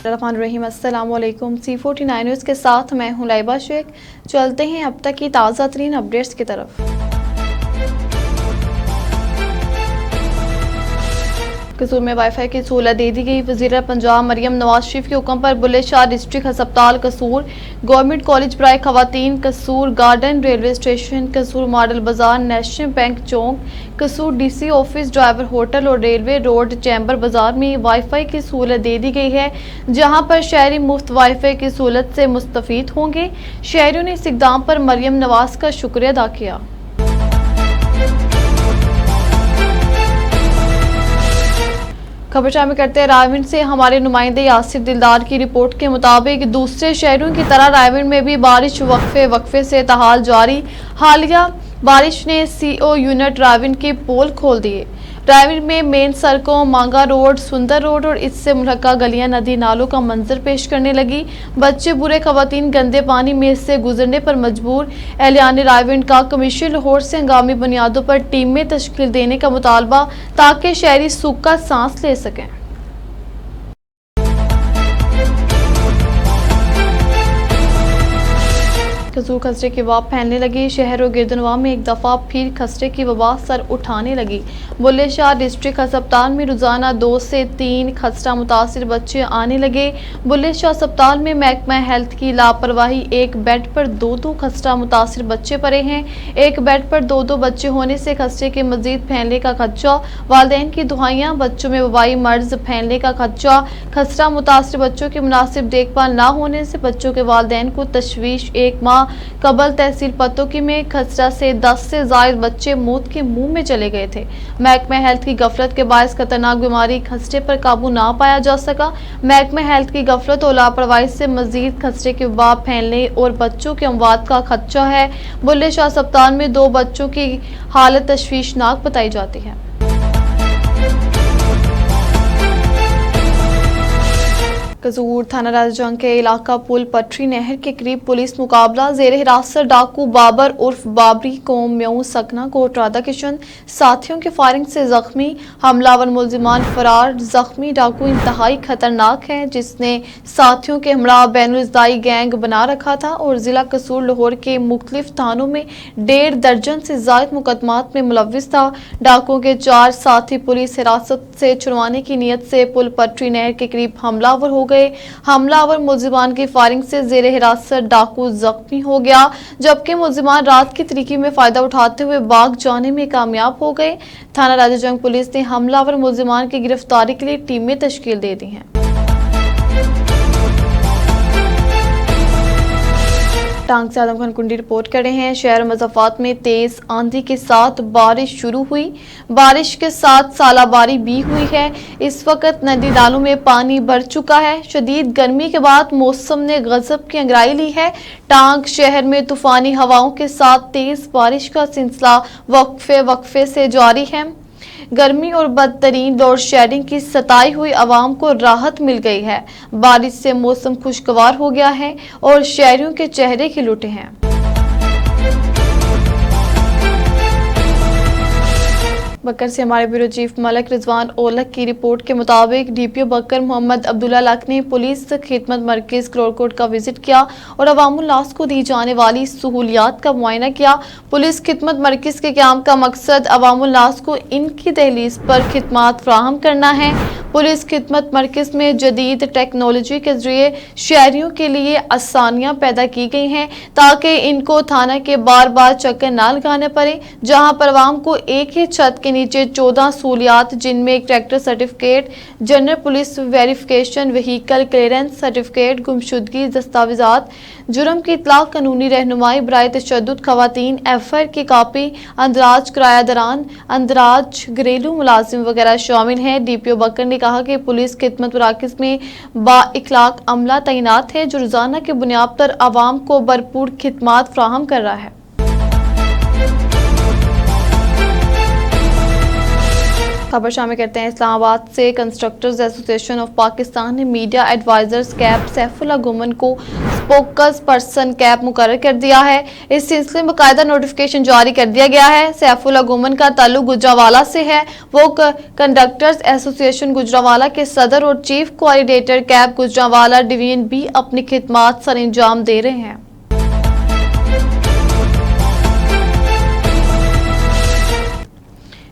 रहीम अस्सलाम वालेकुम। C49 news के साथ मैं हूं लाइबा शेख। चलते हैं अब तक की ताज़ा तरीन अपडेट्स की तरफ। कसूर में वाईफाई की सहूलत दे दी गई। वज़ीर पंजाब मरियम नवाज शरीफ के हुक्म पर बुल्ले शाह डिस्ट्रिक्ट अस्पताल कसूर, गवर्नमेंट कॉलेज बराए खवातीन कसूर, गार्डन रेलवे स्टेशन कसूर, मॉडल बाजार, नेशनल बैंक चौक कसूर, DC ऑफिस, ड्राइवर होटल और रेलवे रोड चैम्बर बाजार में वाईफाई की सहूलत दे दी गई है, जहां पर शहरी मुफ्त वाईफाई की सहूलत से मुस्तफीद होंगे। शहरियों ने इस इक़दाम पर मरियम नवाज का शुक्रिया अदा किया। खबर शामिल करते हैं रायविंड से। हमारे नुमाइंदे यासिर दिलदार की रिपोर्ट के मुताबिक दूसरे शहरों की तरह रायविंड में भी बारिश वक्फे से ताहाल जारी। हालिया बारिश ने CO यूनिट रायविंड के पोल खोल दिए। रायविंड में मेन सड़कों मांगा रोड, सुंदर रोड और इससे मुल्हका गलियां नदी नालों का मंजर पेश करने लगी। बच्चे बुरे खवातीन गंदे पानी में से गुजरने पर मजबूर। एहलियान रायविंड का कमीशन लाहौर से हंगामी बुनियादों पर टीमें तश्कील देने का मुतालबा, ताकि शहरी सूखा सांस ले सकें। कसूर खसरे की वबा फैलने लगी। शहर और गिरदनवा में एक दफ़ा फिर खसरे की वबा सर उठाने लगी। बुल्ले शाह डिस्ट्रिक्ट अस्पताल में रोजाना 2 से 3 खसरा मुतासिर बच्चे आने लगे। बुल्ले शाह अस्पताल में महकमा हेल्थ की लापरवाही, एक बेड पर 2 खसरा मुतासिर बच्चे पड़े हैं। एक बेड पर 2 बच्चे होने से खसरे के मजीद फैलने का खदशा। वालिदैन की दुआइयां, बच्चों में वबाई मर्ज फैलने का खदशा। खसरा मुतासिर बच्चों की मुनासिब देखभाल न होने से बच्चों के वालिदैन को तशवीश। एक माह कबल तहसील पतोकी में खसरा से 10 से ज़ायद बच्चे मौत के मुंह में चले गए थे। महकमा हेल्थ की गफलत के बायस खतरनाक बीमारी खसरे पर काबू ना पाया जा सका। महकमा हेल्थ की गफलत और लापरवाही से मजीद खसरे की वबा फैलने और बच्चों के अमवात का खदशा है। बुल्ले शाह अस्पताल में 2 बच्चों की हालत तशवीशनाक बताई जाती है। कसूर थाना राजाजंग के इलाका पुल पटरी नहर के करीब पुलिस मुकाबला। जेर हिरासत डाकू बाबर उर्फ बाबरी कोम म्यू सकना कोट राधा किशन साथियों की फायरिंग से जख्मी। हमलावर मुलजिमान फरार। जख्मी डाकू इंतहाई खतरनाक है, जिसने साथियों के हमरा बैनुल-अज़दाई गैंग बना रखा था और जिला कसूर लाहौर के मुख्तलिफ थानों में 1.5 दर्जन से जायद मुकदमात में मुलव्विस था। डाकुओं के 4 साथी पुलिस हिरासत से छुड़वाने की नीयत से पुल पटरी नहर के करीब हमलावर हो गए। हमलावर मुलजिमान की फायरिंग से जेर हिरासत डाकू जख्मी हो गया, जबकि मुलजिमान रात की तरीकी में फायदा उठाते हुए भाग जाने में कामयाब हो गए। थाना राजाजंग पुलिस ने हमलावर मुलजिमान की गिरफ्तारी के लिए टीमें तश्कील दे दी हैं। टांग से आदम खान कुंडी रिपोर्ट कर रहे हैं। शहर मज़ाफ़ात में तेज आंधी के साथ बारिश शुरू हुई। बारिश के साथ सालाबारी भी हुई है। इस वक्त नदी नालों में पानी बढ़ चुका है। शदीद गर्मी के बाद मौसम ने गजब की अंगड़ाई ली है। टांग शहर में तूफानी हवाओं के साथ तेज बारिश का सिलसिला वक्फे से जारी है। गर्मी और बदतरीन लोड शेडिंग की सताई हुई आवाम को राहत मिल गई है। बारिश से मौसम खुशगवार हो गया है और शहरियों के चेहरे खिल उठे हैं। बकर से हमारे ब्यूरो चीफ मलक रिजवान ओलक की रिपोर्ट के मुताबिक DPO बकर मोहम्मद अब्दुल्ला लक ने पुलिस खिदमत मरकज़ क्लोरकोट का विजिट किया और अवामुल नास को दी जाने वाली सहूलियात का मुआयना किया। पुलिस खिदमत मरकज़ के क़याम का मकसद अवामुल नास को इनकी दहलीज पर खिदमात फराहम करना है। पुलिस खिदमत मरकज़ में जदीद टेक्नोलॉजी के जरिए शहरियों के लिए आसानियाँ पैदा की गई हैं, ताकि इनको थाना के बार बार चक्कर ना लगाने पड़े। जहाँ पर आवाम को एक ही छत के नीचे 14 सहूलियात, जिनमें एक tractor certificate, general police verification, vehicle clearance certificate, गुमशुदगी दस्तावेजात, जुर्म की इतलाक, कानूनी रहनुमाई बराए तशद्दुद खवातीन, FIR की कापी, अंदराज किरायादारान, अंदराज घरेलू मुलाजिम वगैरह शामिल हैं। DPO बकर ने कहा कि पुलिस खिदमत मराकज़ में बा-इखलाक अमला तैनात है, जो रोजाना की बुनियाद पर आवाम को भरपूर खिदमात फराहम कर रहा है। खबर शामिल करते हैं इस्लामाबाद से। कंस्ट्रक्टर्स एसोसिएशन ऑफ पाकिस्तान ने मीडिया एडवाइजर्स कैप सैफुल्लाह गुमन को स्पोकस पर्सन कैप मुकर्रर कर दिया है। इस सिलसिले में बाकायदा नोटिफिकेशन जारी कर दिया गया है। सैफुल्लाह गुमन का ताल्लुक गुजरावाला से है। वो कंडक्टर्स एसोसिएशन गुजरावाला के सदर और chief coordinator cap Gujranwala division भी अपनी खिदमात सर अंजाम दे रहे हैं।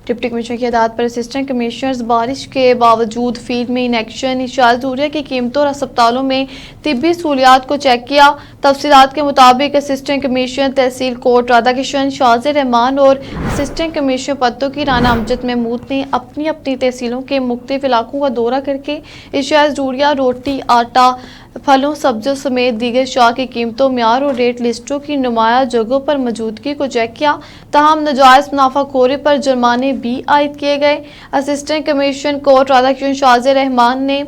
डिप्टी कमिश्नर की हदायत पर असिस्टेंट कमिश्नर्स बारिश के बावजूद फील्ड में इनएक्शन। इशारा यूरिया की कीमतों और अस्पतालों में तिब्बी सहूलियात को चेक किया। तफसीलात के मुताबिक असिस्टेंट कमिश्नर तहसील कोट राधा किशन, शाजिर रहमान और असिस्टेंट कमिश्नर पत्तों की राना अमजद महमूद ने अपनी अपनी तहसीलों के मुख्तलिफ इलाकों का दौरा करके इशारा यूरिया, रोटी, आटा, फलों, सब्जियों समेत दीगर शाह की कीमतों, म्यार और रेट लिस्टों की नुमाया जगहों पर मौजूदगी को चेक किया। तमाम नाजायज मुनाफाखोरी पर जुर्माने भी आयद किए गए। असिस्टेंट कमिश्नर कोर्ट राधाकिशन शाजिर रहमान ने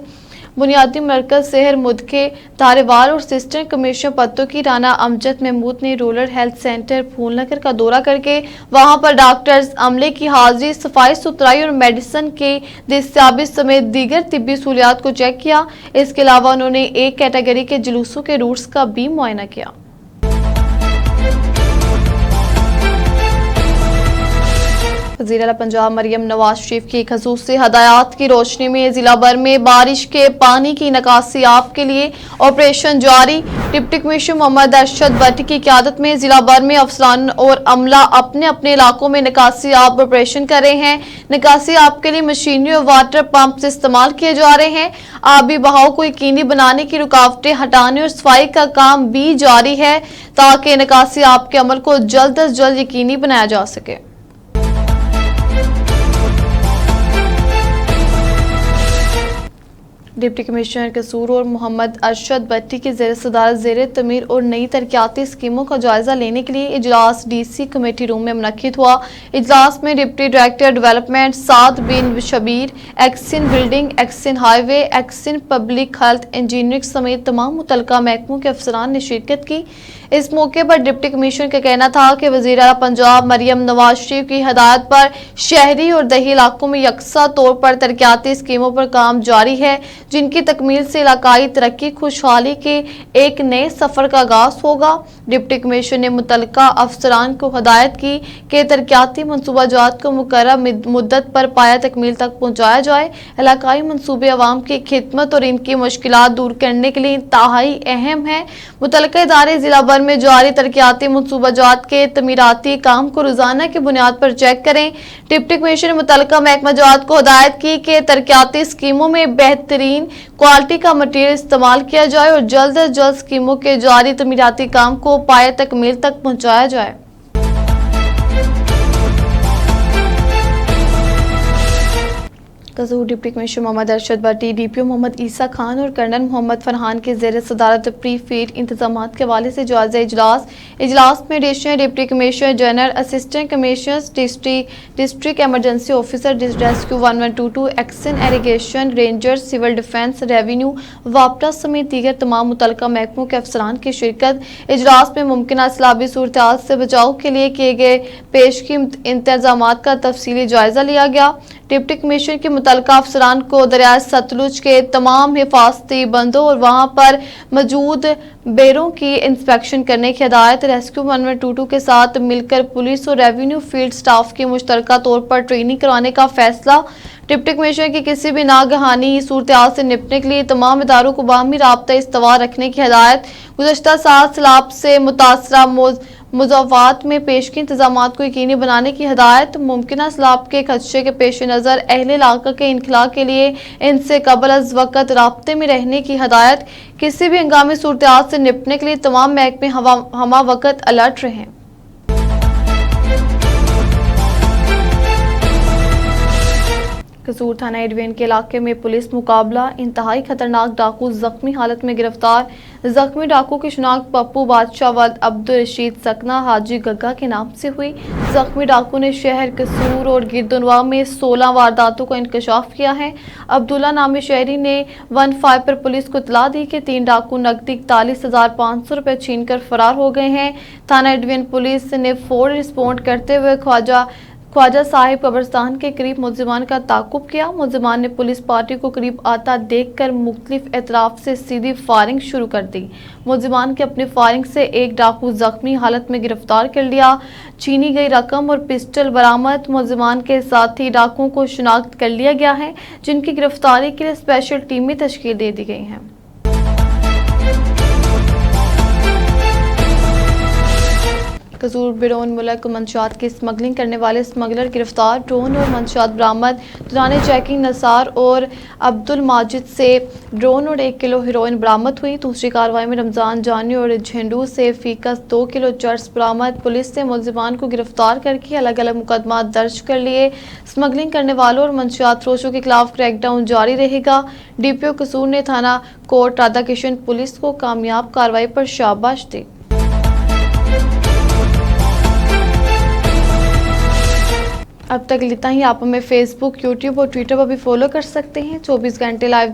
बुनियादी मरकज शहर मुदखे धारेवाल और असिस्टेंट कमिश्नर पत्तों की राना अमजद महमूद ने रूरल हेल्थ सेंटर फूलनगर का दौरा करके वहां पर डॉक्टर्स, अमले की हाजिरी, सफाई सुथराई और मेडिसिन के दस्तियाबी समेत दीगर तिब्बी सहूलियात को चेक किया। इसके अलावा उन्होंने एक कैटेगरी के जुलूसों के रूट्स का भी मुआयना किया। वज़ीर आला पंजाब मरियम नवाज शरीफ की खसूसी हदायत की रोशनी में जिला भर में बारिश के पानी की निकासी आप के लिए ऑपरेशन जारी। डिप्टी कमिश्नर मोहम्मद अरशद भट्टी की क़यादत में जिला भर में अफसरान और अमला अपने अपने इलाकों में निकासी आप ऑपरेशन कर रहे हैं। निकासी आप के लिए मशीनरी और वाटर पंप इस्तेमाल किए जा रहे हैं। आबी बहाव को यकीनी बनाने की रुकावटें हटाने और सफाई का काम भी जारी है ताकि निकासी आप के अमल को जल्द अज जल्द यकीनी बनाया जा सके। डिप्टी कमिश्नर कसूर और मोहम्मद अरशद भट्टी की ज़ेर सदारत ज़ेर तमीर और नई तरक्याती स्कीमों का जायजा लेने के लिए इजलास डीसी कमेटी रूम में मुनक्किद हुआ। इजलास में deputy director development Saad bin Shabbir, XEN building, XEN highway, XEN public health engineering समेत तमाम मुतल्लिका महकमों के अफसरान ने शिरकत की। इस मौके पर डिप्टी कमिश्नर का कहना था कि वज़ीर आला पंजाब मरियम नवाज शरीफ की हदायत पर शहरी और दही इलाकों में यकसा तौर पर तरक्याती स्कीमों पर काम जारी है, जिनकी तकमील से इलाकाई तरक्की खुशहाली के एक नए सफर का आगाज होगा। डिप्टी कमिश्नर ने मुतल्लिका अफसरान को हदायत की कि तरक्याती मनसूबाजात को मुकर्रर मुद्दत पर पाया तकमील तक पहुँचाया जाए। इलाकाई मनसूबे अवाम की खिदमत और इनकी मुश्किलात दूर करने के लिए इंतहाई अहम है। मुतल्लिका इदारे जिला भर में जारी तरक्याती मनसूबाजात के तमीराती काम को रोजाना की बुनियाद पर चेक करें। डिप्टी कमिश्नर ने मुतल्लिका महकमाजात को हदायत की कि तरक्याती स्कीमों में बेहतरीन क्वालिटी का मटीरियल इस्तेमाल किया जाए और जल्द अज जल्द स्कीमों के जारी तमीराती काम को पाए तकमील तक पहुंचाया जाए। कसूर डिप्टी कमिश्नर मोहम्मद अरशद भट्टी, डीपीओ मोहम्मद ईसा खान और कर्नल मोहम्मद फरहान के ज़ेर सदारत प्री फीड इंतजाम के हवाले से जायजा इजलास में additional deputy commissioner general, assistant commissioners, district emergency officer, rescue 1122, XEN irrigation, rangers, civil defence, revenue, वापडा समेत दीगर तमाम मुतल्लिका महकमों के अफसरान की शिरकत। इजलास में मुमकिन सैलाबी सूरत से बचाव के लिए किए गए पेशगी इंतजाम का तफसीली जायजा लिया गया। डिप्टी कमिश्नर के मुतल्लिका अफसरान को दरिया सतलुज के तमाम हिफाजती बंदों और वहां पर मौजूद बेरों की इंस्पेक्शन करने की हिदायत। रेस्क्यू 1122 के साथ मिलकर पुलिस और रेवेन्यू फील्ड स्टाफ की मुश्तरका तौर पर ट्रेनिंग करवाने का फैसला। डिप्टी कमिश्नर की किसी भी नागहानी सूरत से निपटने के लिए तमाम इदारों को बाहमी राब्ता इस्तवार रखने की हिदायत। गुज़श्ता साल सैलाब से मुतासरा मुज़ाफ़ात में पेशगी इंतजाम को यकीनी बनाने की हिदायत। मुमकिन सैलाब के खदशे के पेश नज़र अहले इलाका के इनखला के लिए इनसे कबल अज़ वक़्त राब्ते में रहने की हिदायत। किसी भी हंगामी सूरत से निपटने के लिए तमाम महकमे हमा वक़्त अलर्ट रहें। कसूर थाना एडवेन के इलाके में पुलिस मुकाबला, इंतहाई खतरनाक डाकू जख्मी हालत में गिरफ्तार। जख्मी डाकू की शिनाख्त पप्पू बादशाह वल्द अब्दुल रशीद सकना हाजी गग्गा के नाम से हुई। जख्मी डाकू ने शहर कसूर और गिरदुनवा में 16 वारदातों का इंकशाफ किया है। अब्दुल्ला नामी शहरी ने 15 पर पुलिस को इतला दी कि 3 डाकू नकदी 41,500 रुपये छीन कर फरार हो गए हैं। थाना एडवेन पुलिस ने फौरी रिस्पॉन्ड करते हुए ख्वाजा साहिब कब्रिस्तान के करीब मुलजिमान का ताकुब किया। मुलजिमान ने पुलिस पार्टी को करीब आता देखकर मुख्तलिफ एतराफ से सीधी फायरिंग शुरू कर दी। मुलजिमान की अपनी फायरिंग से एक डाकू जख्मी हालत में गिरफ्तार कर लिया। छीनी गई रकम और पिस्टल बरामद। मुलजिमान के साथी डाकुओं को शिनाख्त कर लिया गया है, जिनकी गिरफ्तारी के लिए स्पेशल टीमें तश्कील दे दी गई हैं। कसूर बिरोन मुल्क मंशियात की स्मगलिंग करने वाले स्मगलर गिरफ्तार। ड्रोन और मंशियात बरामद। दौरान चेकिंग नसार और अब्दुल माजिद से ड्रोन और 1 किलो हेरोइन बरामद हुई। दूसरी कार्रवाई में रमजान जानी और झेंडू से फीकस 2 किलो चर्स बरामद। पुलिस ने मुलजिमान को गिरफ्तार करके अलग अलग मुकदमा दर्ज कर लिए। स्मगलिंग करने वालों और मंशियात फरोशों के खिलाफ क्रैकडाउन जारी रहेगा। DPO कसूर ने थाना कोट राधा किशन पुलिस को कामयाब कार्रवाई पर शाबाश दी। अब तक इतना ही। आप हमें फेसबुक, यूट्यूब और ट्विटर पर भी फॉलो कर सकते हैं। 24 घंटे लाइव